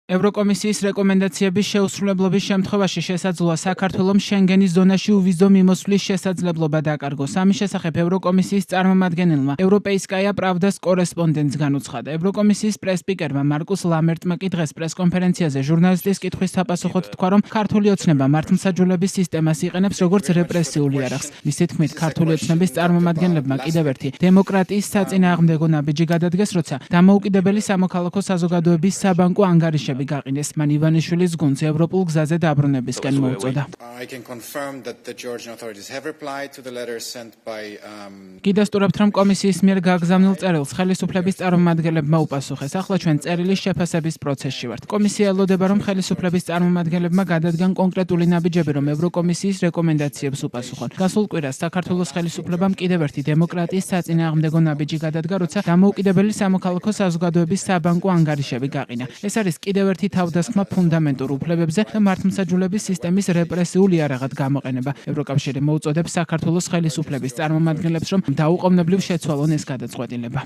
ევროკომისიის რეკომენდაციების შეუსრულებლობის შემთხვევაში შესაძლოა საქართველოს შენგენის ზონაში უვიზო მიმოსვლის შესაძლებლობა დაკარგოს. ამის შესახებ ევროკომისიის წარმომადგენელმა ევროპეისკაია პრავდას კორესპონდენტს განუცხადა. ევროკომისიის პრეს-სპიკერმა მარკუს ლამერტმა კი დღეს პრეს-კონფერენციაზე ჟურნალისტის კითხვის საპასუხოდ თქვა, რომ ქართული ოცნება მართლმსაჯულების სისტემას იყენებს როგორც რეპრესიული არახს. მისი თქმით, ქართული ოცნების წარმომადგენლებმა კიდევ ერთი დემოკრატიის საწინააღმდეგო ნაბიჯი გადადგეს, როცა დამოუკიდებელი სამოქალაქო საზოგადოების საბანკო ანგარიშები გაყინეს. მან ივანიშვილის გუნდს ევროპულ გზაზე დაბრუნებისკენ მოუწოდა. გიდასტურებთ, რომ კომისიის მიერ გაგზავნილ წერილს ხელისუფლების წარმომადგენლებმა უპასუხეს. ახლა ჩვენ წერილის შეფასების პროცესში ვართ. კომისია ელოდება, რომ ხელისუფლების წარმომადგენლებმა გადადგან კონკრეტული ნაბიჯები, რომ ევროკომისიის რეკომენდაციებს უპასუხონ. გასულ კვირას საქართველოს ხელისუფლებამ კიდევ ერთი დემოკრატიის საწინააღმდეგო ნაბიჯი გადადგა, როცა დამოუკიდებელი სამოქალაქო საზოგადოების საბანკო ანგარიშები გაყინა. ეს არის კიდევ ერთი თავდასხმა ფუნდამენტურ უფლებებზე და მართლმსაჯულების სისტემის რეპრესიული არაღად გამოყენება. ევროკავშირი მოუწოდებს საქართველოს ხელისუფლების წარმომადგენლებს, რომ დაუყოვნებლივ შეცვალონ ეს გადაწყვეტილება.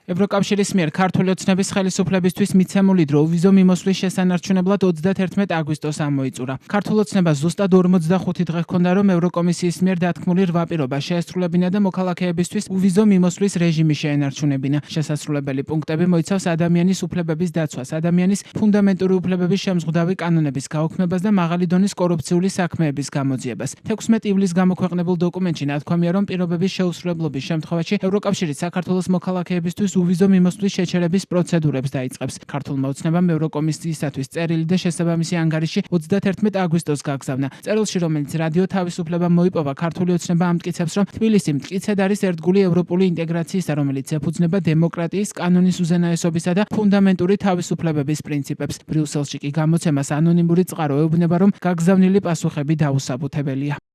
ევროკავშირის მიერ ქართული ოცნების ხელისუფლებისთვის მიცემული დრო უვიზო მიმოსვლის შესანარჩუნებლად 31 აგვისტოს ამოიწურა. ქართულ ოცნებას ზუსტად 45 დღე ჰქონდა, რომ ევროკომისიის მიერ დათქმული 8 პირობა შეესრულებინა და მოქალაქეებისთვის უვიზო მიმოსვლის რეჟიმი შეენარჩუნებინა. შესასრულებელი პუნქტები მოიცავს ადამიანის უფლებების დაცვას, ადამიანის ფუნდამენტური უფლებების შემზღუდავი კანონების გაუქმებას და მაღალი დონის კორუფციული საქმეების გამოძიებას. 16 ივლისს გამოქვეყნებულ დოკუმენტში ნათქვამია, რომ პირობების შეუსრულებლობის შემთხვევაში ევროკავშირი საქართველოს მოქალაქეებისთვის უვიზო მიმოსვლის შეჩერების პროცედურებს დაიწყებს. ქართულმა ოცნებამ ევროკომისიისათვის წერილი და შესაბამისი ანგარიში 31 აგვისტოს გაგზავნა. წერილში, რომელიც რადიო თავისუფლებამ მოიპოვა, ქართული ოცნება ამტკიცებს, რომ თბილისი მტკიცედ არის ერთგული ევროპული ინტეგრაციისა, რომელიც ეფუძნება დემოკრატიის, კანონის უზენაესობისა და ფუნდამენტური თავისუფლებების პრინციპებს. ბრიუსელში კი გამოცემას ანონიმური წყარო ეუბნება, რომ გაგზავნილი პასუხები დაუსაბუთებელია.